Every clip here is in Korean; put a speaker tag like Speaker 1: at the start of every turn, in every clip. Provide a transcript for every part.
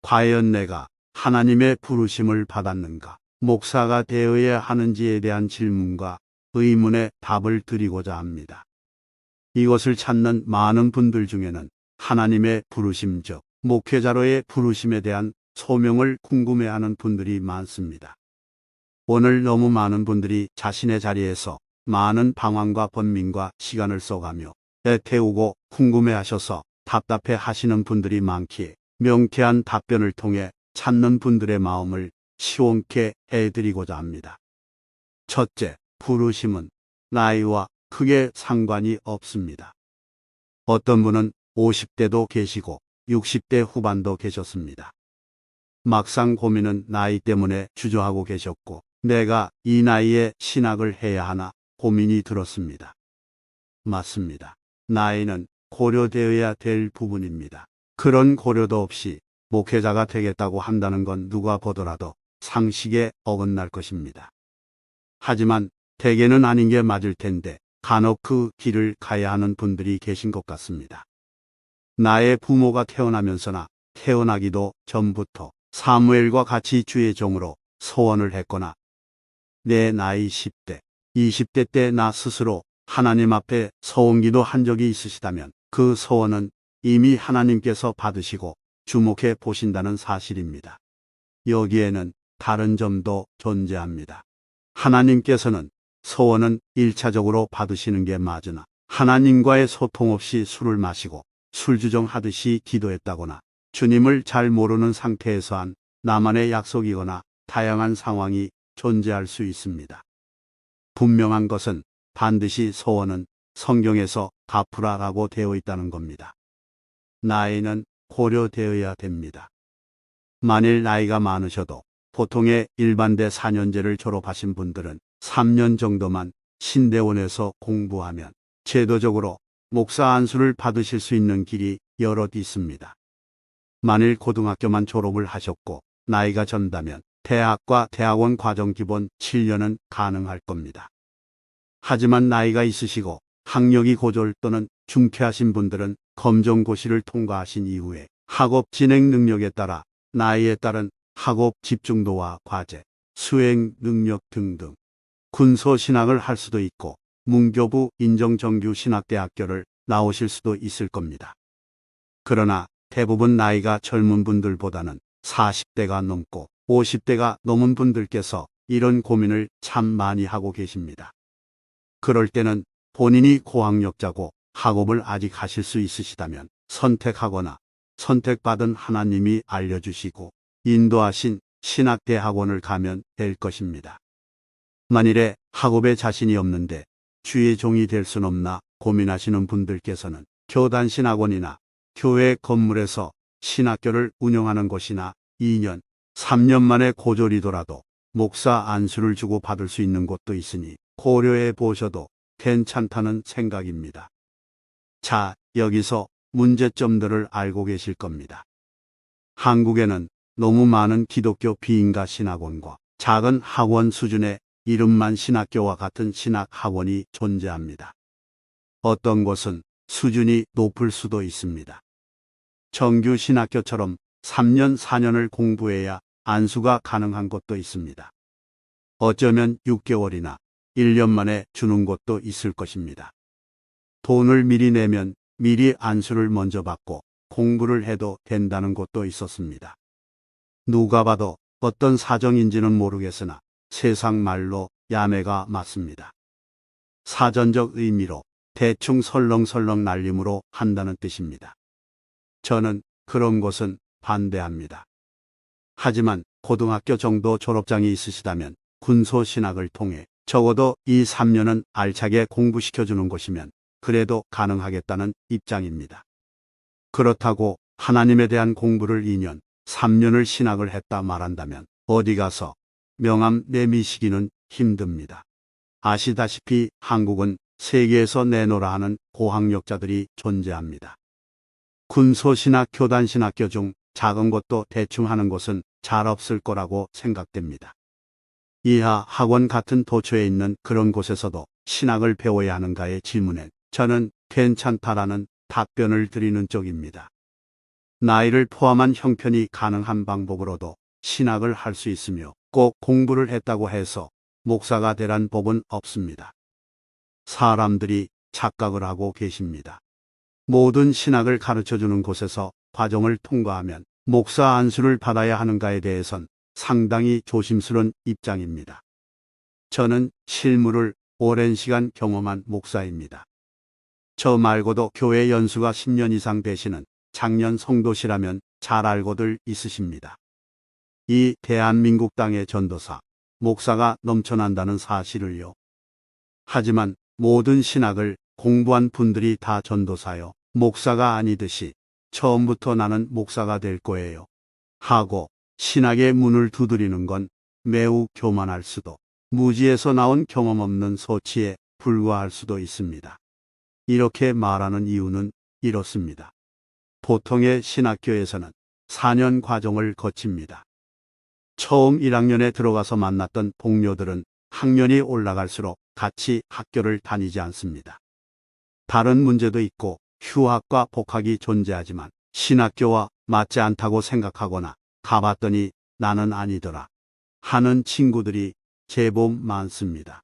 Speaker 1: 과연 내가 하나님의 부르심을 받았는가? 목사가 되어야 하는지에 대한 질문과 의문에 답을 드리고자 합니다. 이것을 찾는 많은 분들 중에는 하나님의 부르심, 즉 목회자로의 부르심에 대한 소명을 궁금해하는 분들이 많습니다. 오늘 너무 많은 분들이 자신의 자리에서 많은 방황과 번민과 시간을 써가며 애태우고 궁금해하셔서 답답해 하시는 분들이 많기에 명쾌한 답변을 통해 찾는 분들의 마음을 시원케 해드리고자 합니다. 첫째, 부르심은 나이와 크게 상관이 없습니다. 어떤 분은 50대도 계시고 60대 후반도 계셨습니다. 막상 고민은 나이 때문에 주저하고 계셨고 내가 이 나이에 신학을 해야 하나 고민이 들었습니다. 맞습니다. 나이는 고려되어야 될 부분입니다. 그런 고려도 없이 목회자가 되겠다고 한다는 건 누가 보더라도 상식에 어긋날 것입니다. 하지만 대개는 아닌 게 맞을 텐데 간혹 그 길을 가야 하는 분들이 계신 것 같습니다. 나의 부모가 태어나면서나 태어나기도 전부터 사무엘과 같이 주의 종으로 서원을 했거나 내 나이 10대, 20대 때 나 스스로 하나님 앞에 서원기도 한 적이 있으시다면 그 서원은 이미 하나님께서 받으시고 주목해 보신다는 사실입니다. 여기에는 다른 점도 존재합니다. 하나님께서는 서원은 1차적으로 받으시는 게 맞으나 하나님과의 소통 없이 술을 마시고 술주정하듯이 기도했다거나 주님을 잘 모르는 상태에서 한 나만의 약속이거나 다양한 상황이 존재할 수 있습니다. 분명한 것은 반드시 서원은 성경에서 갚으라라고 되어 있다는 겁니다. 나이는 고려되어야 됩니다. 만일 나이가 많으셔도 보통의 일반대 4년제를 졸업하신 분들은 3년 정도만 신대원에서 공부하면 제도적으로 목사 안수를 받으실 수 있는 길이 여럿 있습니다. 만일 고등학교만 졸업을 하셨고 나이가 전다면 대학과 대학원 과정 기본 7년은 가능할 겁니다. 하지만 나이가 있으시고 학력이 고졸 또는 중퇴하신 분들은 검정고시를 통과하신 이후에 학업 진행 능력에 따라 나이에 따른 학업 집중도와 과제, 수행 능력 등등 군소 신학을 할 수도 있고 문교부 인정정규 신학대학교를 나오실 수도 있을 겁니다. 그러나 대부분 나이가 젊은 분들보다는 40대가 넘고 50대가 넘은 분들께서 이런 고민을 참 많이 하고 계십니다. 그럴 때는 본인이 고학력자고 학업을 아직 하실 수 있으시다면 선택하거나 선택받은 하나님이 알려주시고 인도하신 신학대학원을 가면 될 것입니다. 만일에 학업에 자신이 없는데 주의 종이 될 순 없나 고민하시는 분들께서는 교단신학원이나 교회 건물에서 신학교를 운영하는 곳이나 2년, 3년 만에 고졸이더라도 목사 안수를 주고 받을 수 있는 곳도 있으니 고려해 보셔도 괜찮다는 생각입니다. 자, 여기서 문제점들을 알고 계실 겁니다. 한국에는 너무 많은 기독교 비인가 신학원과 작은 학원 수준의 이름만 신학교와 같은 신학학원이 존재합니다. 어떤 곳은 수준이 높을 수도 있습니다. 정규 신학교처럼 3년, 4년을 공부해야 안수가 가능한 곳도 있습니다. 어쩌면 6개월이나 1년 만에 주는 곳도 있을 것입니다. 돈을 미리 내면 미리 안수를 먼저 받고 공부를 해도 된다는 곳도 있었습니다. 누가 봐도 어떤 사정인지는 모르겠으나 세상 말로 야매가 맞습니다. 사전적 의미로 대충 설렁설렁 날림으로 한다는 뜻입니다. 저는 그런 곳은 반대합니다. 하지만 고등학교 정도 졸업장이 있으시다면 군소신학을 통해 적어도 2, 3년은 알차게 공부시켜주는 곳이면 그래도 가능하겠다는 입장입니다. 그렇다고 하나님에 대한 공부를 2년, 3년을 신학을 했다 말한다면 어디 가서 명함 내미시기는 힘듭니다. 아시다시피 한국은 세계에서 내노라 하는 고학력자들이 존재합니다. 군소신학 교단신학교 중 작은 곳도 대충 하는 곳은 잘 없을 거라고 생각됩니다. 이하 학원 같은 도처에 있는 그런 곳에서도 신학을 배워야 하는가의 질문엔 저는 괜찮다라는 답변을 드리는 쪽입니다. 나이를 포함한 형편이 가능한 방법으로도 신학을 할 수 있으며 꼭 공부를 했다고 해서 목사가 되란 법은 없습니다. 사람들이 착각을 하고 계십니다. 모든 신학을 가르쳐주는 곳에서 과정을 통과하면 목사 안수를 받아야 하는가에 대해선 상당히 조심스러운 입장입니다. 저는 실무를 오랜 시간 경험한 목사입니다. 저 말고도 교회 연수가 10년 이상 되시는 장년 성도시라면 잘 알고들 있으십니다. 이 대한민국 땅의 전도사, 목사가 넘쳐난다는 사실을요. 하지만 모든 신학을 공부한 분들이 다 전도사요, 목사가 아니듯이 처음부터 나는 목사가 될 거예요 하고 신학의 문을 두드리는 건 매우 교만할 수도, 무지에서 나온 경험 없는 소치에 불과할 수도 있습니다. 이렇게 말하는 이유는 이렇습니다. 보통의 신학교에서는 4년 과정을 거칩니다. 처음 1학년에 들어가서 만났던 동료들은 학년이 올라갈수록 같이 학교를 다니지 않습니다. 다른 문제도 있고 휴학과 복학이 존재하지만 신학교와 맞지 않다고 생각하거나 가봤더니 나는 아니더라 하는 친구들이 제법 많습니다.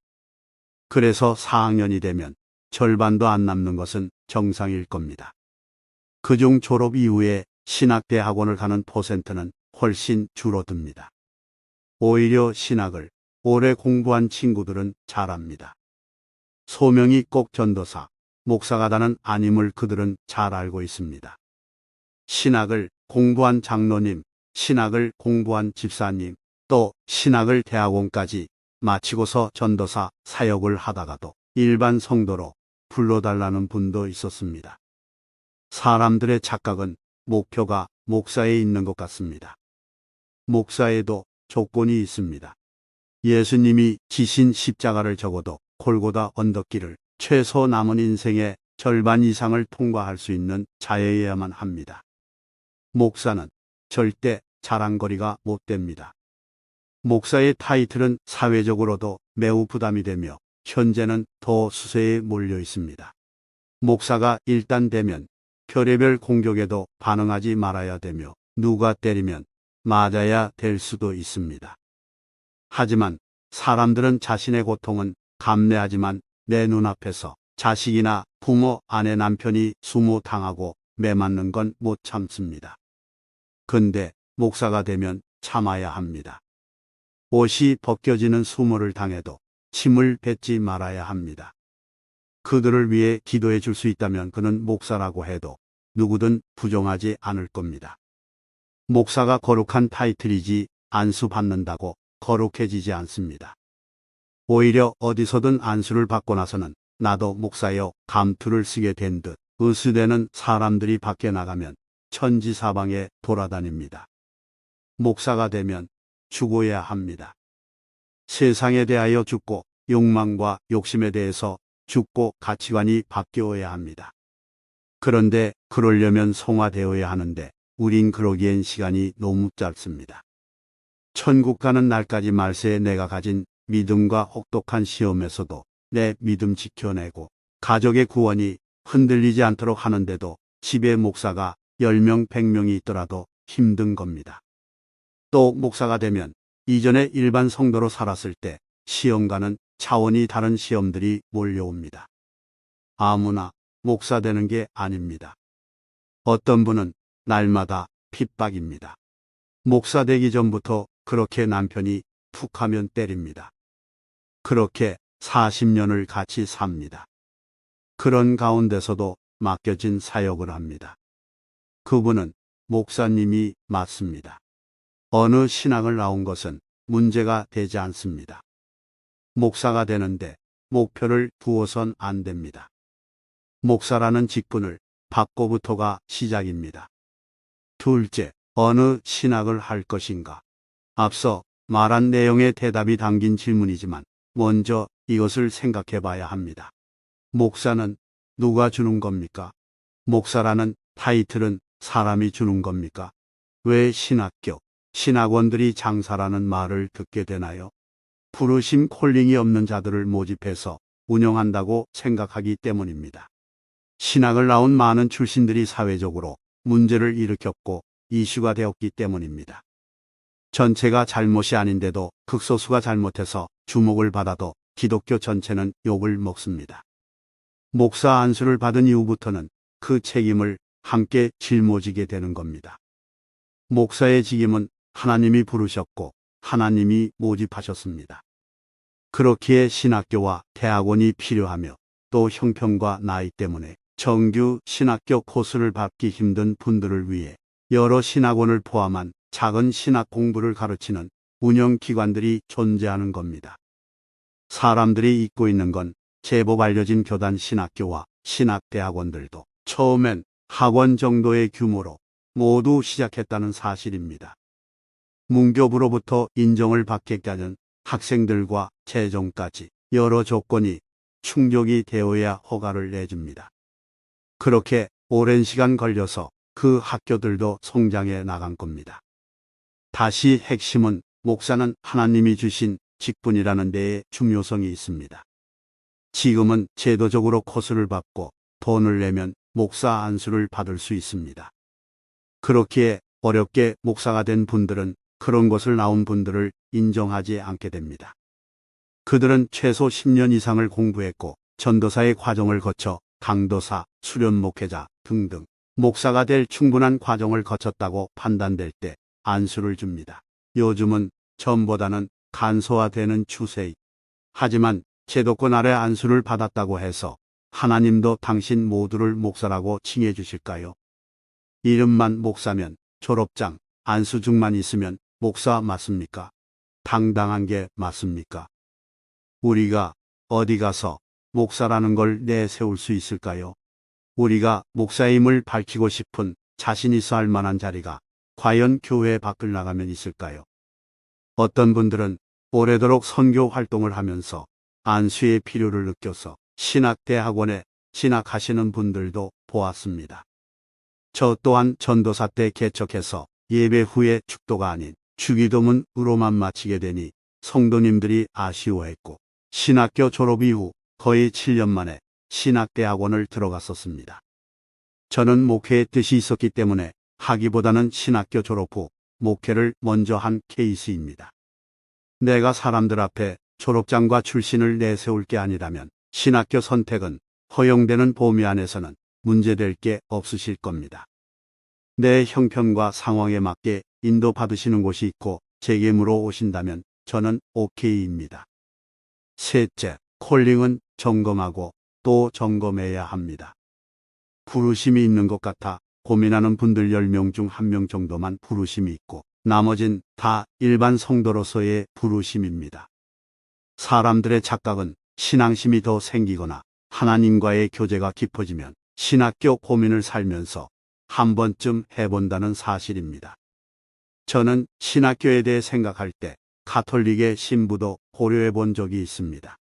Speaker 1: 그래서 4학년이 되면 절반도 안 남는 것은 정상일 겁니다. 그중 졸업 이후에 신학대학원을 가는 퍼센트는 훨씬 줄어듭니다. 오히려 신학을 오래 공부한 친구들은 잘합니다. 소명이 꼭 전도사, 목사가 다는 아님을 그들은 잘 알고 있습니다. 신학을 공부한 장로님, 신학을 공부한 집사님, 또 신학을 대학원까지 마치고서 전도사 사역을 하다가도 일반 성도로 불러달라는 분도 있었습니다. 사람들의 착각은 목표가 목사에 있는 것 같습니다. 목사에도 조건이 있습니다. 예수님이 지신 십자가를 적어도 골고다 언덕길을 최소 남은 인생의 절반 이상을 통과할 수 있는 자여야만 합니다. 목사는 절대 자랑거리가 못 됩니다. 목사의 타이틀은 사회적으로도 매우 부담이 되며 현재는 더 수세에 몰려 있습니다. 목사가 일단 되면 별의별 공격에도 반응하지 말아야 되며 누가 때리면 맞아야 될 수도 있습니다. 하지만 사람들은 자신의 고통은 감내하지만 내 눈앞에서 자식이나 부모, 아내, 남편이 수모당하고 매맞는 건 못 참습니다. 근데 목사가 되면 참아야 합니다. 옷이 벗겨지는 수모를 당해도 침을 뱉지 말아야 합니다. 그들을 위해 기도해 줄 수 있다면 그는 목사라고 해도 누구든 부정하지 않을 겁니다. 목사가 거룩한 타이틀이지 안수 받는다고 거룩해지지 않습니다. 오히려 어디서든 안수를 받고 나서는 나도 목사여 감투를 쓰게 된 듯 으스대는 사람들이 밖에 나가면 천지사방에 돌아다닙니다. 목사가 되면 죽어야 합니다. 세상에 대하여 죽고 욕망과 욕심에 대해서 죽고 가치관이 바뀌어야 합니다. 그런데 그러려면 성화되어야 하는데 우린 그러기엔 시간이 너무 짧습니다. 천국 가는 날까지 말세에 내가 가진 믿음과 혹독한 시험에서도 내 믿음 지켜내고 가족의 구원이 흔들리지 않도록 하는데도 집에 목사가 10명, 100명이 있더라도 힘든 겁니다. 또 목사가 되면 이전에 일반 성도로 살았을 때 시험과는 차원이 다른 시험들이 몰려옵니다. 아무나 목사 되는 게 아닙니다. 어떤 분은 날마다 핍박입니다. 목사 되기 전부터 그렇게 남편이 툭하면 때립니다. 그렇게 40년을 같이 삽니다. 그런 가운데서도 맡겨진 사역을 합니다. 그분은 목사님이 맞습니다. 어느 신학을 나온 것은 문제가 되지 않습니다. 목사가 되는데 목표를 두어선 안 됩니다. 목사라는 직분을 받고부터가 시작입니다. 둘째, 어느 신학을 할 것인가? 앞서 말한 내용의 대답이 담긴 질문이지만 먼저 이것을 생각해 봐야 합니다. 목사는 누가 주는 겁니까? 목사라는 타이틀은 사람이 주는 겁니까? 왜 신학교, 신학원들이 장사라는 말을 듣게 되나요? 부르심 콜링이 없는 자들을 모집해서 운영한다고 생각하기 때문입니다. 신학을 나온 많은 출신들이 사회적으로 문제를 일으켰고 이슈가 되었기 때문입니다. 전체가 잘못이 아닌데도 극소수가 잘못해서 주목을 받아도 기독교 전체는 욕을 먹습니다. 목사 안수를 받은 이후부터는 그 책임을 함께 짊어지게 되는 겁니다. 목사의 직임은 하나님이 부르셨고 하나님이 모집하셨습니다. 그렇기에 신학교와 대학원이 필요하며 또 형편과 나이 때문에 정규 신학교 코스를 밟기 힘든 분들을 위해 여러 신학원을 포함한 작은 신학 공부를 가르치는 운영기관들이 존재하는 겁니다. 사람들이 잊고 있는 건 제법 알려진 교단 신학교와 신학대학원들도 처음엔 학원 정도의 규모로 모두 시작했다는 사실입니다. 문교부로부터 인정을 받게까지는 학생들과 재정까지 여러 조건이 충족이 되어야 허가를 내줍니다. 그렇게 오랜 시간 걸려서 그 학교들도 성장해 나간 겁니다. 다시 핵심은 목사는 하나님이 주신 직분이라는 데에 중요성이 있습니다. 지금은 제도적으로 코스를 받고 돈을 내면 목사 안수를 받을 수 있습니다. 그렇기에 어렵게 목사가 된 분들은 그런 곳을 나온 분들을 인정하지 않게 됩니다. 그들은 최소 10년 이상을 공부했고 전도사의 과정을 거쳐 강도사, 수련 목회자 등등 목사가 될 충분한 과정을 거쳤다고 판단될 때 안수를 줍니다. 요즘은 전보다는 간소화되는 추세이. 하지만 제도권 아래 안수를 받았다고 해서 하나님도 당신 모두를 목사라고 칭해 주실까요? 이름만 목사면, 졸업장, 안수증만 있으면 목사 맞습니까? 당당한 게 맞습니까? 우리가 어디 가서 목사라는 걸 내세울 수 있을까요? 우리가 목사임을 밝히고 싶은 자신 있어 할 만한 자리가 과연 교회 밖을 나가면 있을까요? 어떤 분들은 오래도록 선교 활동을 하면서 안수의 필요를 느껴서 신학대학원에 진학하시는 분들도 보았습니다. 저 또한 전도사 때 개척해서 예배 후에 축도가 아닌 주기도문으로만 마치게 되니 성도님들이 아쉬워했고 신학교 졸업 이후 거의 7년 만에 신학대학원을 들어갔었습니다. 저는 목회의 뜻이 있었기 때문에 하기보다는 신학교 졸업 후 목회를 먼저 한 케이스입니다. 내가 사람들 앞에 졸업장과 출신을 내세울 게 아니라면 신학교 선택은 허용되는 범위 안에서는 문제될 게 없으실 겁니다. 내 형편과 상황에 맞게 인도받으시는 곳이 있고 제게 물어오신다면 저는 오케이입니다. 셋째, 콜링은 점검하고 또 점검해야 합니다. 부르심이 있는 것 같아 고민하는 분들 10명 중 1명 정도만 부르심이 있고 나머진 다 일반 성도로서의 부르심입니다. 사람들의 착각은 신앙심이 더 생기거나 하나님과의 교제가 깊어지면 신학교 고민을 살면서 한 번쯤 해본다는 사실입니다. 저는 신학교에 대해 생각할 때 가톨릭의 신부도 고려해 본 적이 있습니다.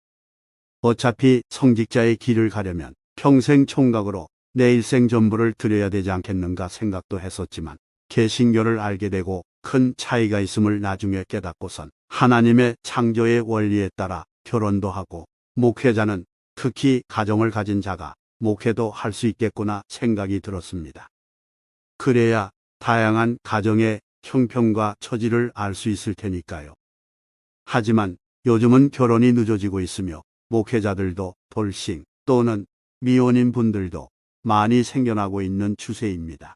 Speaker 1: 어차피 성직자의 길을 가려면 평생 총각으로 내 일생 전부를 드려야 되지 않겠는가 생각도 했었지만 개신교를 알게 되고 큰 차이가 있음을 나중에 깨닫고선 하나님의 창조의 원리에 따라 결혼도 하고 목회자는 특히 가정을 가진 자가 목회도 할 수 있겠구나 생각이 들었습니다. 그래야 다양한 가정의 형편과 처지를 알 수 있을 테니까요. 하지만 요즘은 결혼이 늦어지고 있으며 목회자들도 돌싱 또는 미혼인 분들도 많이 생겨나고 있는 추세입니다.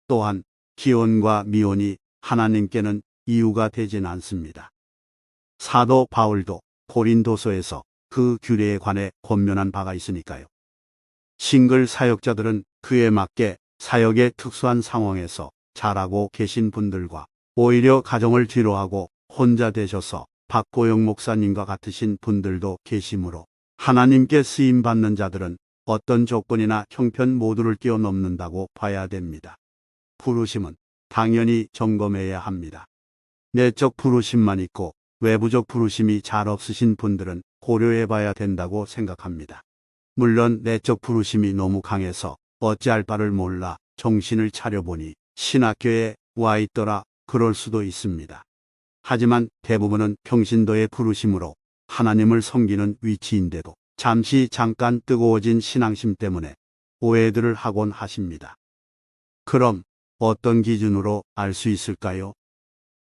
Speaker 1: 또한 기혼과 미혼이 하나님께는 이유가 되진 않습니다. 사도 바울도 고린도서에서 그 규례에 관해 권면한 바가 있으니까요. 싱글 사역자들은 그에 맞게 사역의 특수한 상황에서 잘하고 계신 분들과 오히려 가정을 뒤로하고 혼자 되셔서 박고영 목사님과 같으신 분들도 계시므로 하나님께 쓰임받는 자들은 어떤 조건이나 형편 모두를 뛰어넘는다고 봐야 됩니다. 부르심은 당연히 점검해야 합니다. 내적 부르심만 있고 외부적 부르심이 잘 없으신 분들은 고려해봐야 된다고 생각합니다. 물론 내적 부르심이 너무 강해서 어찌할 바를 몰라 정신을 차려보니 신학교에 와 있더라 그럴 수도 있습니다. 하지만 대부분은 평신도의 부르심으로 하나님을 섬기는 위치인데도 잠깐 뜨거워진 신앙심 때문에 오해들을 하곤 하십니다. 그럼 어떤 기준으로 알 수 있을까요?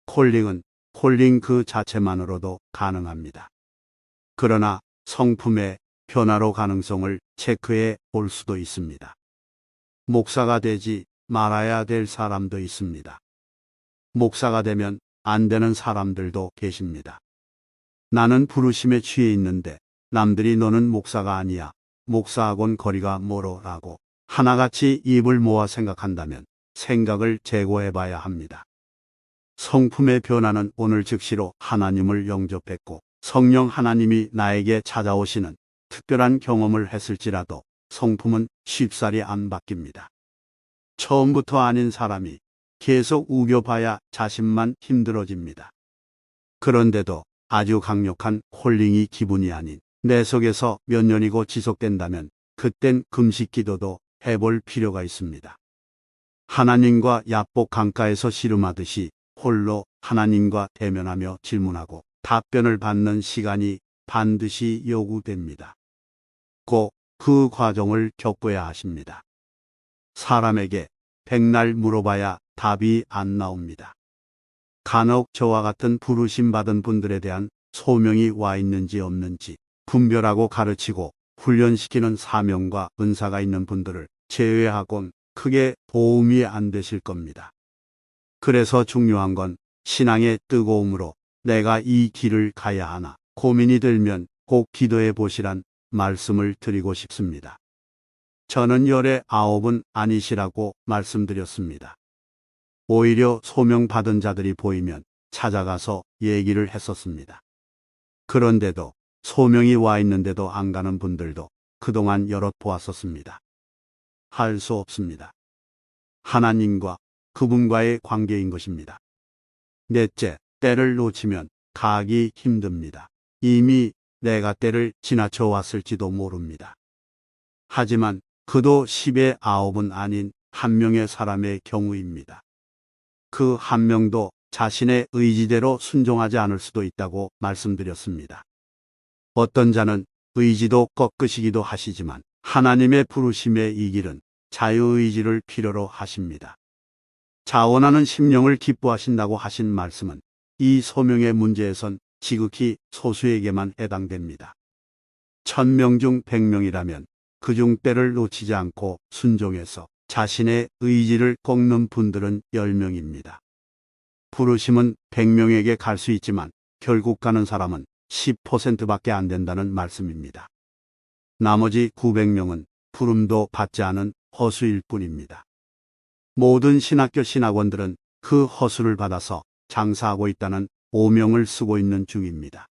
Speaker 1: 콜링 그 자체만으로도 가능합니다. 그러나 성품의 변화로 가능성을 체크해 볼 수도 있습니다. 목사가 되지 말아야 될 사람도 있습니다. 목사가 되면 안 되는 사람들도 계십니다. 나는 부르심에 취해 있는데 남들이 너는 목사가 아니야. 목사하고는 거리가 멀어라고 하나같이 입을 모아 생각한다면 생각을 재고해 봐야 합니다. 성품의 변화는 오늘 즉시로 하나님을 영접했고 성령 하나님이 나에게 찾아오시는 특별한 경험을 했을지라도 성품은 쉽사리 안 바뀝니다. 처음부터 아닌 사람이 계속 우겨봐야 자신만 힘들어집니다. 그런데도 아주 강력한 콜링이 기분이 아닌 내 속에서 몇 년이고 지속된다면 그땐 금식 기도도 해볼 필요가 있습니다. 하나님과 야복 강가에서 씨름하듯이 홀로 하나님과 대면하며 질문하고 답변을 받는 시간이 반드시 요구됩니다. 꼭 그 과정을 겪어야 하십니다. 사람에게 백날 물어봐야 답이 안 나옵니다. 간혹 저와 같은 부르심 받은 분들에 대한 소명이 와 있는지 없는지 분별하고 가르치고 훈련시키는 사명과 은사가 있는 분들을 제외하곤 크게 도움이 안 되실 겁니다. 그래서 중요한 건 신앙의 뜨거움으로 내가 이 길을 가야 하나 고민이 들면 꼭 기도해 보시란 말씀을 드리고 싶습니다. 저는 열의 9은 아니시라고 말씀드렸습니다. 오히려 소명 받은 자들이 보이면 찾아가서 얘기를 했었습니다. 그런데도 소명이 와 있는데도 안 가는 분들도 그동안 여럿 보았었습니다. 할 수 없습니다. 하나님과 그분과의 관계인 것입니다. 넷째, 때를 놓치면 가기 힘듭니다. 이미 내가 때를 지나쳐 왔을지도 모릅니다. 하지만 그도 10의 9은 아닌 한 명의 사람의 경우입니다. 그 한 명도 자신의 의지대로 순종하지 않을 수도 있다고 말씀드렸습니다. 어떤 자는 의지도 꺾으시기도 하시지만 하나님의 부르심의 이 길은 자유의지를 필요로 하십니다. 자원하는 심령을 기뻐하신다고 하신 말씀은 이 소명의 문제에선 지극히 소수에게만 해당됩니다. 1000명 중 100명이라면 그중 때를 놓치지 않고 순종해서 자신의 의지를 꺾는 분들은 10명입니다. 부르심은 100명에게 갈 수 있지만 결국 가는 사람은 10%밖에 안 된다는 말씀입니다. 나머지 900명은 부름도 받지 않은 허수일 뿐입니다. 모든 신학교 신학원들은 그 허수를 받아서 장사하고 있다는 오명을 쓰고 있는 중입니다.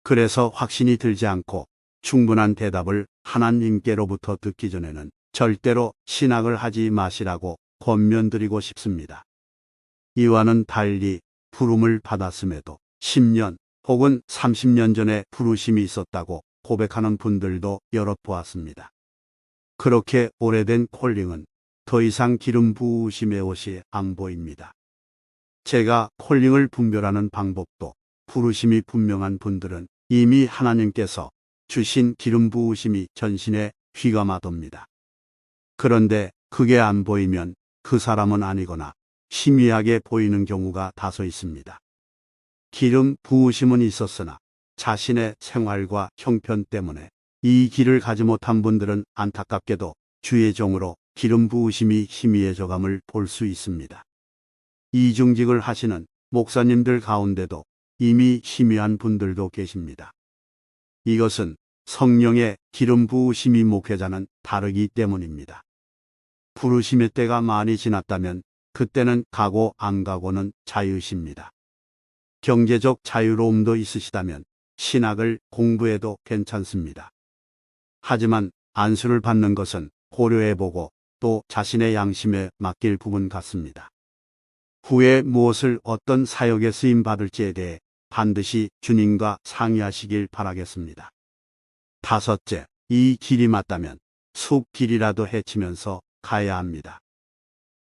Speaker 1: 그래서 확신이 들지 않고 충분한 대답을 하나님께로부터 듣기 전에는 절대로 신학을 하지 마시라고 권면드리고 싶습니다. 이와는 달리 부름을 받았음에도 10년 혹은 30년 전에 부르심이 있었다고 고백하는 분들도 여럿 보았습니다. 그렇게 오래된 콜링은 더 이상 기름 부으심의 옷이 안 보입니다. 제가 콜링을 분별하는 방법도 부르심이 분명한 분들은 이미 하나님께서 주신 기름 부으심이 전신에 휘감아돕니다. 그런데 그게 안 보이면 그 사람은 아니거나 희미하게 보이는 경우가 다소 있습니다. 기름 부으심은 있었으나 자신의 생활과 형편 때문에 이 길을 가지 못한 분들은 안타깝게도 주의 종으로 기름 부으심이 희미해져감을 볼 수 있습니다. 이중직을 하시는 목사님들 가운데도 이미 희미한 분들도 계십니다. 이것은 성령의 기름 부으심이 목회자는 다르기 때문입니다. 부르심의 때가 많이 지났다면 그때는 가고 안 가고는 자유십니다. 경제적 자유로움도 있으시다면 신학을 공부해도 괜찮습니다. 하지만 안수를 받는 것은 고려해보고 또 자신의 양심에 맡길 부분 같습니다. 후에 무엇을 어떤 사역에 쓰임 받을지에 대해 반드시 주님과 상의하시길 바라겠습니다. 다섯째, 이 길이 맞다면 숲길이라도 헤치면서 가야 합니다.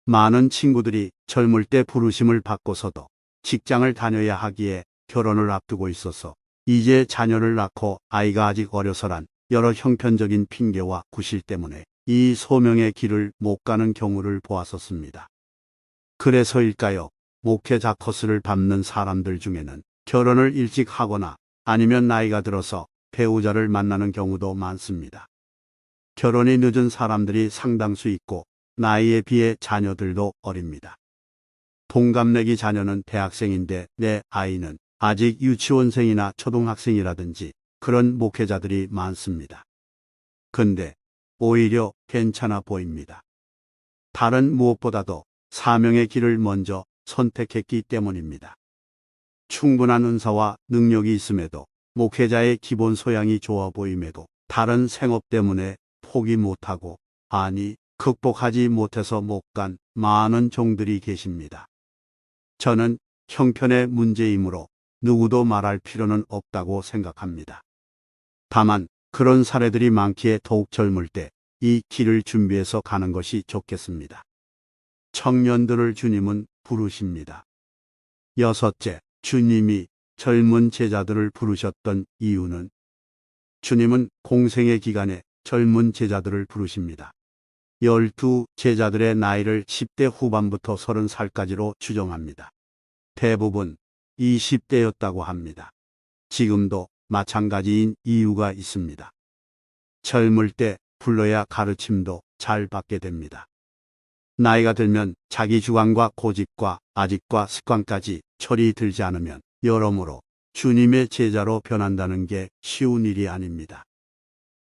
Speaker 1: 많은 친구들이 젊을 때 부르심을 받고서도 직장을 다녀야 하기에 결혼을 앞두고 있어서 이제 자녀를 낳고 아이가 아직 어려서란 여러 형편적인 핑계와 구실 때문에 이 소명의 길을 못 가는 경우를 보았었습니다. 그래서일까요? 목회자 코스를 밟는 사람들 중에는 결혼을 일찍 하거나 아니면 나이가 들어서 배우자를 만나는 경우도 많습니다. 결혼이 늦은 사람들이 상당수 있고 나이에 비해 자녀들도 어립니다. 동갑내기 자녀는 대학생인데 내 아이는 아직 유치원생이나 초등학생이라든지 그런 목회자들이 많습니다. 근데 오히려 괜찮아 보입니다. 다른 무엇보다도 사명의 길을 먼저 선택했기 때문입니다. 충분한 은사와 능력이 있음에도 목회자의 기본 소양이 좋아 보임에도 다른 생업 때문에 포기 못하고 아니 극복하지 못해서 못 간 많은 종들이 계십니다. 저는 형편의 문제이므로 누구도 말할 필요는 없다고 생각합니다. 다만 그런 사례들이 많기에 더욱 젊을 때 이 길을 준비해서 가는 것이 좋겠습니다. 청년들을 주님은 부르십니다. 여섯째, 주님이 젊은 제자들을 부르셨던 이유는 주님은 공생의 기간에 젊은 제자들을 부르십니다. 12 제자들의 나이를 10대 후반부터 30살까지로 추정합니다. 대부분 20대였다고 합니다. 지금도 마찬가지인 이유가 있습니다. 젊을 때 불러야 가르침도 잘 받게 됩니다. 나이가 들면 자기 주관과 고집과 아집과 습관까지 철이 들지 않으면 여러모로 주님의 제자로 변한다는 게 쉬운 일이 아닙니다.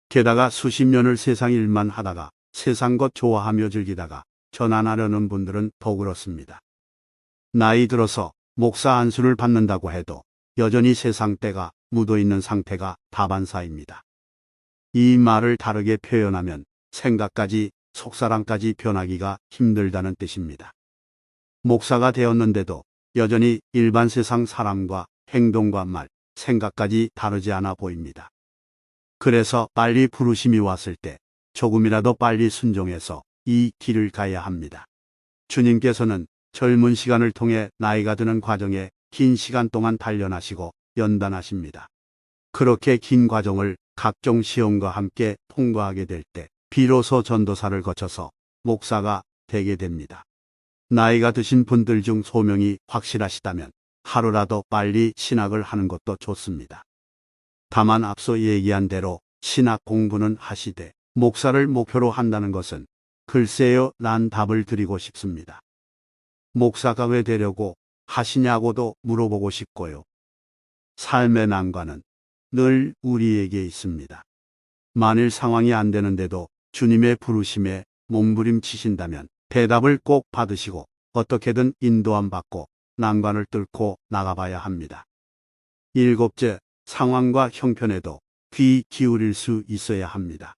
Speaker 1: 게다가 수십 년을 세상 일만 하다가 세상 것 좋아하며 즐기다가 전환하려는 분들은 더 그렇습니다. 나이 들어서 목사 안수를 받는다고 해도 여전히 세상 때가 묻어있는 상태가 다반사입니다. 이 말을 다르게 표현하면 생각까지 속사람까지 변하기가 힘들다는 뜻입니다. 목사가 되었는데도 여전히 일반 세상 사람과 행동과 말, 생각까지 다르지 않아 보입니다. 그래서 빨리 부르심이 왔을 때 조금이라도 빨리 순종해서 이 길을 가야 합니다. 주님께서는 젊은 시간을 통해 나이가 드는 과정에 긴 시간 동안 단련하시고 연단하십니다. 그렇게 긴 과정을 각종 시험과 함께 통과하게 될 때 비로소 전도사를 거쳐서 목사가 되게 됩니다. 나이가 드신 분들 중 소명이 확실하시다면 하루라도 빨리 신학을 하는 것도 좋습니다. 다만 앞서 얘기한 대로 신학 공부는 하시되 목사를 목표로 한다는 것은 글쎄요, 난 답을 드리고 싶습니다. 목사가 왜 되려고 하시냐고도 물어보고 싶고요. 삶의 난관은 늘 우리에게 있습니다. 만일 상황이 안 되는데도 주님의 부르심에 몸부림치신다면 대답을 꼭 받으시고 어떻게든 인도함 받고 난관을 뚫고 나가봐야 합니다. 일곱째, 상황과 형편에도 귀 기울일 수 있어야 합니다.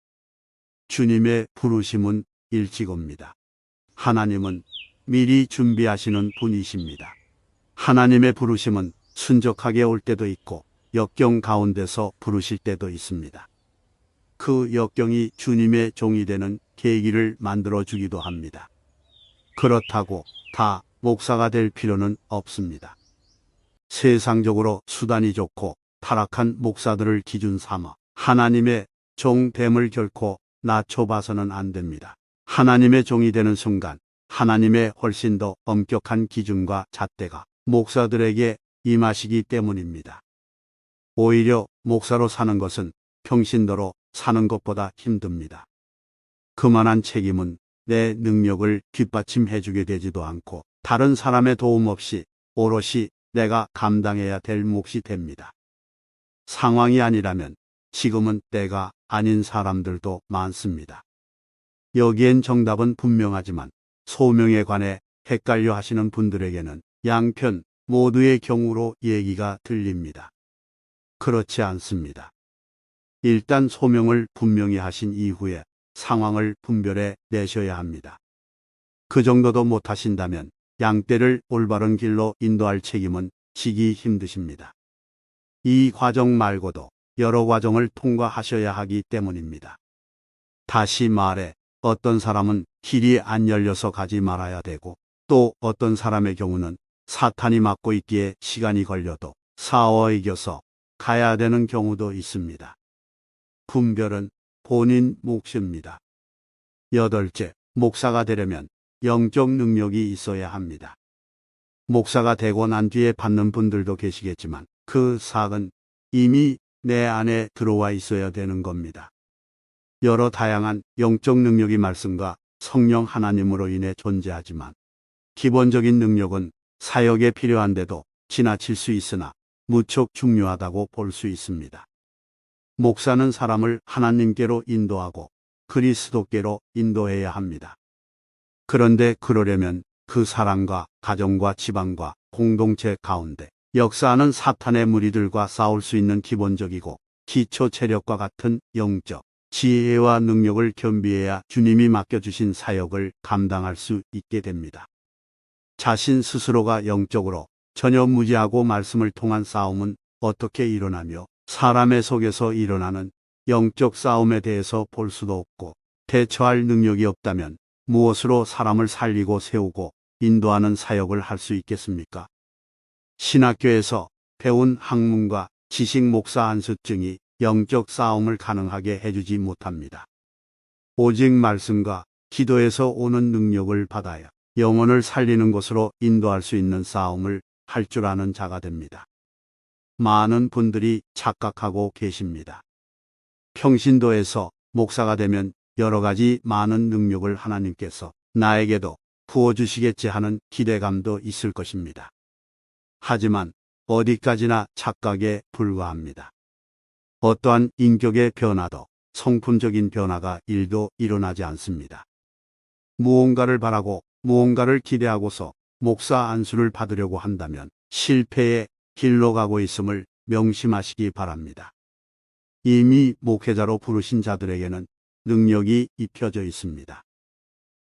Speaker 1: 주님의 부르심은 일찍 옵니다. 하나님은 미리 준비하시는 분이십니다. 하나님의 부르심은 순적하게 올 때도 있고 역경 가운데서 부르실 때도 있습니다. 그 역경이 주님의 종이 되는 계기를 만들어 주기도 합니다. 그렇다고 다 목사가 될 필요는 없습니다. 세상적으로 수단이 좋고 타락한 목사들을 기준 삼아 하나님의 종됨을 결코 낮춰봐서는 안 됩니다. 하나님의 종이 되는 순간 하나님의 훨씬 더 엄격한 기준과 잣대가 목사들에게 임하시기 때문입니다. 오히려 목사로 사는 것은 평신도로 사는 것보다 힘듭니다. 그만한 책임은 내 능력을 뒷받침해주게 되지도 않고 다른 사람의 도움 없이 오롯이 내가 감당해야 될 몫이 됩니다. 상황이 아니라면 지금은 때가 아닌 사람들도 많습니다. 여기엔 정답은 분명하지만 소명에 관해 헷갈려 하시는 분들에게는 양편 모두의 경우로 얘기가 들립니다. 그렇지 않습니다. 일단 소명을 분명히 하신 이후에 상황을 분별해 내셔야 합니다. 그 정도도 못하신다면 양떼를 올바른 길로 인도할 책임은 지기 힘드십니다. 이 과정 말고도 여러 과정을 통과하셔야 하기 때문입니다. 다시 말해 어떤 사람은 길이 안 열려서 가지 말아야 되고 또 어떤 사람의 경우는 사탄이 막고 있기에 시간이 걸려도 싸워 이겨서 가야 되는 경우도 있습니다. 분별은 본인 몫입니다. 8째, 목사가 되려면 영적 능력이 있어야 합니다. 목사가 되고 난 뒤에 받는 분들도 계시겠지만 그 사학은 이미 내 안에 들어와 있어야 되는 겁니다. 여러 다양한 영적 능력이 말씀과 성령 하나님으로 인해 존재하지만 기본적인 능력은 사역에 필요한데도 지나칠 수 있으나 무척 중요하다고 볼 수 있습니다. 목사는 사람을 하나님께로 인도하고 그리스도께로 인도해야 합니다. 그런데 그러려면 그 사람과 가정과 지방과 공동체 가운데 역사하는 사탄의 무리들과 싸울 수 있는 기본적이고 기초 체력과 같은 영적 지혜와 능력을 겸비해야 주님이 맡겨주신 사역을 감당할 수 있게 됩니다. 자신 스스로가 영적으로 전혀 무지하고 말씀을 통한 싸움은 어떻게 일어나며 사람의 속에서 일어나는 영적 싸움에 대해서 볼 수도 없고 대처할 능력이 없다면 무엇으로 사람을 살리고 세우고 인도하는 사역을 할 수 있겠습니까? 신학교에서 배운 학문과 지식 목사 안수증이 영적 싸움을 가능하게 해주지 못합니다. 오직 말씀과 기도에서 오는 능력을 받아야 영혼을 살리는 것으로 인도할 수 있는 싸움을 할 줄 아는 자가 됩니다. 많은 분들이 착각하고 계십니다. 평신도에서 목사가 되면 여러 가지 많은 능력을 하나님께서 나에게도 부어주시겠지 하는 기대감도 있을 것입니다. 하지만 어디까지나 착각에 불과합니다. 어떠한 인격의 변화도 성품적인 변화가 1도 일어나지 않습니다. 무언가를 바라고 무언가를 기대하고서 목사 안수를 받으려고 한다면 실패의 길로 가고 있음을 명심하시기 바랍니다. 이미 목회자로 부르신 자들에게는 능력이 입혀져 있습니다.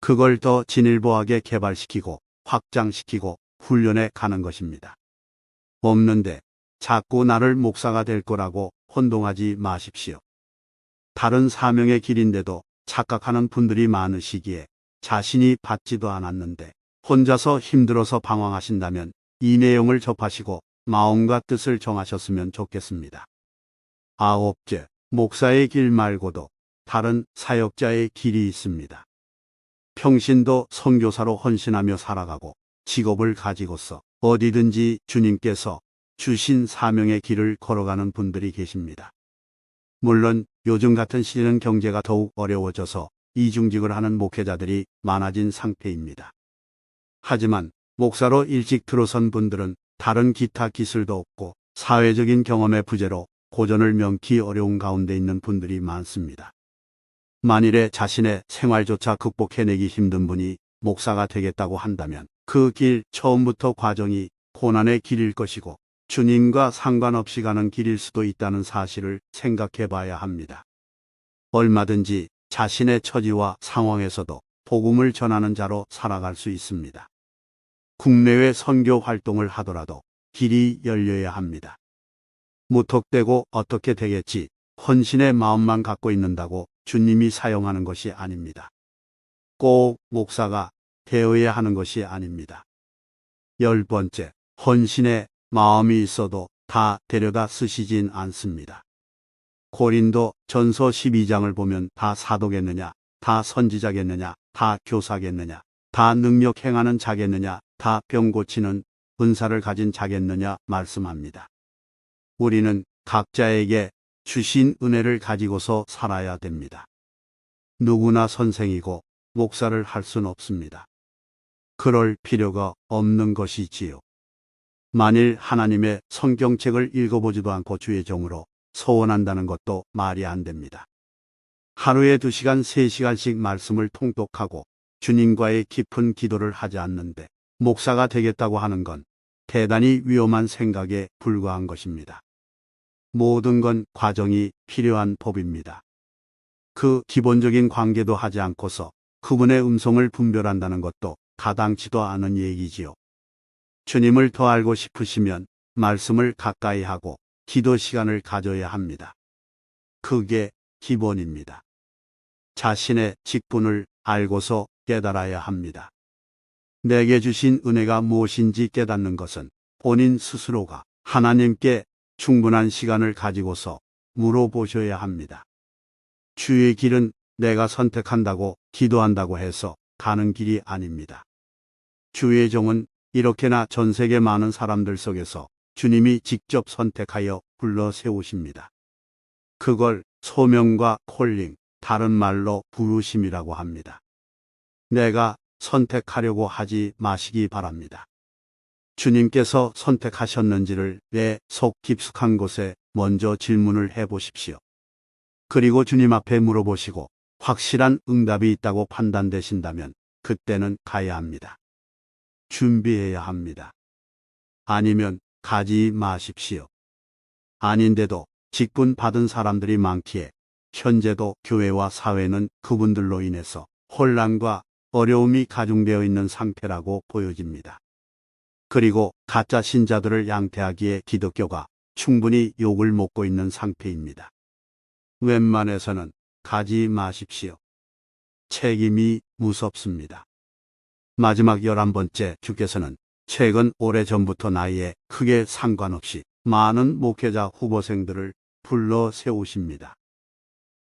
Speaker 1: 그걸 더 진일보하게 개발시키고 확장시키고 훈련해 가는 것입니다. 없는데 자꾸 나를 목사가 될 거라고 혼동하지 마십시오. 다른 사명의 길인데도 착각하는 분들이 많으시기에 자신이 받지도 않았는데 혼자서 힘들어서 방황하신다면 이 내용을 접하시고 마음과 뜻을 정하셨으면 좋겠습니다. 9째, 목사의 길 말고도 다른 사역자의 길이 있습니다. 평신도 선교사로 헌신하며 살아가고 직업을 가지고서 어디든지 주님께서 주신 사명의 길을 걸어가는 분들이 계십니다. 물론 요즘 같은 시대는 경제가 더욱 어려워져서 이중직을 하는 목회자들이 많아진 상태입니다. 하지만 목사로 일찍 들어선 분들은 다른 기타 기술도 없고 사회적인 경험의 부재로 고전을 명키 어려운 가운데 있는 분들이 많습니다. 만일에 자신의 생활조차 극복해내기 힘든 분이 목사가 되겠다고 한다면 그 길 처음부터 과정이 고난의 길일 것이고 주님과 상관없이 가는 길일 수도 있다는 사실을 생각해 봐야 합니다. 얼마든지 자신의 처지와 상황에서도 복음을 전하는 자로 살아갈 수 있습니다. 국내외 선교 활동을 하더라도 길이 열려야 합니다. 무턱대고 어떻게 되겠지 헌신의 마음만 갖고 있는다고 주님이 사용하는 것이 아닙니다. 꼭 목사가 되어야 하는 것이 아닙니다. 10번째, 헌신의 마음이 있어도 다 데려다 쓰시진 않습니다. 고린도 전서 12장을 보면 다 사도겠느냐, 다 선지자겠느냐, 다 교사겠느냐, 다 능력 행하는 자겠느냐, 다 병 고치는 은사를 가진 자겠느냐 말씀합니다. 우리는 각자에게 주신 은혜를 가지고서 살아야 됩니다. 누구나 선생이고 목사를 할 수는 없습니다. 그럴 필요가 없는 것이지요. 만일 하나님의 성경책을 읽어보지도 않고 주의 종으로 서원한다는 것도 말이 안 됩니다. 하루에 2시간, 3시간씩 말씀을 통독하고 주님과의 깊은 기도를 하지 않는데 목사가 되겠다고 하는 건 대단히 위험한 생각에 불과한 것입니다. 모든 건 과정이 필요한 법입니다. 그 기본적인 관계도 하지 않고서 그분의 음성을 분별한다는 것도 타당치도 않은 얘기지요. 주님을 더 알고 싶으시면 말씀을 가까이 하고 기도 시간을 가져야 합니다. 그게 기본입니다. 자신의 직분을 알고서 깨달아야 합니다. 내게 주신 은혜가 무엇인지 깨닫는 것은 본인 스스로가 하나님께 충분한 시간을 가지고서 물어보셔야 합니다. 주의 길은 내가 선택한다고 기도한다고 해서 가는 길이 아닙니다. 주의 종은 이렇게나 전 세계 많은 사람들 속에서 주님이 직접 선택하여 불러 세우십니다. 그걸 소명과 콜링, 다른 말로 부르심이라고 합니다. 내가 선택하려고 하지 마시기 바랍니다. 주님께서 선택하셨는지를 내 속 깊숙한 곳에 먼저 질문을 해 보십시오. 그리고 주님 앞에 물어보시고 확실한 응답이 있다고 판단되신다면 그때는 가야 합니다. 준비해야 합니다. 아니면 가지 마십시오. 아닌데도 직분 받은 사람들이 많기에 현재도 교회와 사회는 그분들로 인해서 혼란과 어려움이 가중되어 있는 상태라고 보여집니다. 그리고 가짜 신자들을 양태하기에 기독교가 충분히 욕을 먹고 있는 상태입니다. 웬만해서는 가지 마십시오. 책임이 무섭습니다. 마지막 11번째, 주께서는 최근 오래전부터 나이에 크게 상관없이 많은 목회자 후보생들을 불러 세우십니다.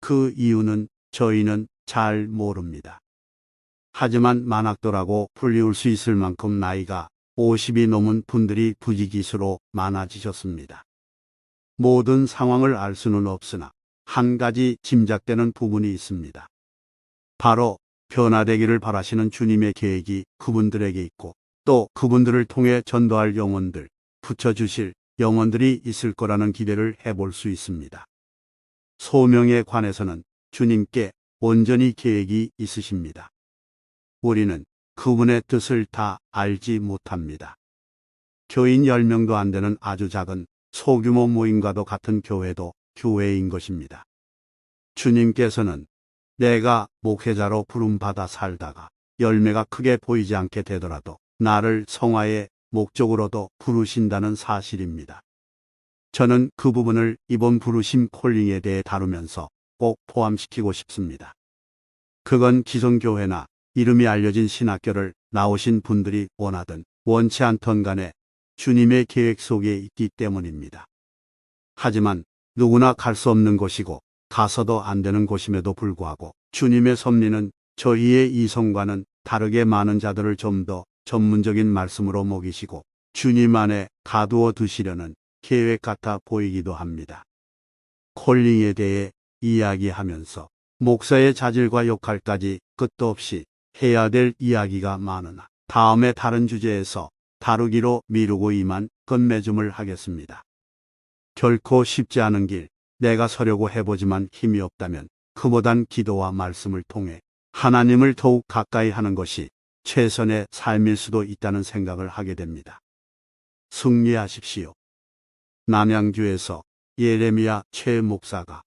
Speaker 1: 그 이유는 저희는 잘 모릅니다. 하지만 만학도라고 불리울 수 있을 만큼 나이가 50이 넘은 분들이 부지기수로 많아지셨습니다. 모든 상황을 알 수는 없으나 한 가지 짐작되는 부분이 있습니다. 바로 변화되기를 바라시는 주님의 계획이 그분들에게 있고 또 그분들을 통해 전도할 영혼들, 붙여주실 영혼들이 있을 거라는 기대를 해볼 수 있습니다. 소명에 관해서는 주님께 온전히 계획이 있으십니다. 우리는 그분의 뜻을 다 알지 못합니다. 교인 10명도 안 되는 아주 작은 소규모 모임과도 같은 교회도 교회인 것입니다. 주님께서는 내가 목회자로 부름받아 살다가 열매가 크게 보이지 않게 되더라도 나를 성화의 목적으로도 부르신다는 사실입니다. 저는 그 부분을 이번 부르심 콜링에 대해 다루면서 꼭 포함시키고 싶습니다. 그건 기성교회나 이름이 알려진 신학교를 나오신 분들이 원하든 원치 않던 간에 주님의 계획 속에 있기 때문입니다. 하지만 누구나 갈 수 없는 곳이고 가서도 안 되는 곳임에도 불구하고 주님의 섭리는 저희의 이성과는 다르게 많은 자들을 좀 더 전문적인 말씀으로 먹이시고 주님 안에 가두어 두시려는 계획 같아 보이기도 합니다. 콜링에 대해 이야기하면서 목사의 자질과 역할까지 끝도 없이 해야 될 이야기가 많으나 다음에 다른 주제에서 다루기로 미루고 이만 끝맺음을 하겠습니다. 결코 쉽지 않은 길, 내가 서려고 해보지만 힘이 없다면 그보단 기도와 말씀을 통해 하나님을 더욱 가까이 하는 것이 최선의 삶일 수도 있다는 생각을 하게 됩니다. 승리하십시오. 남양주에서 예레미야 최 목사가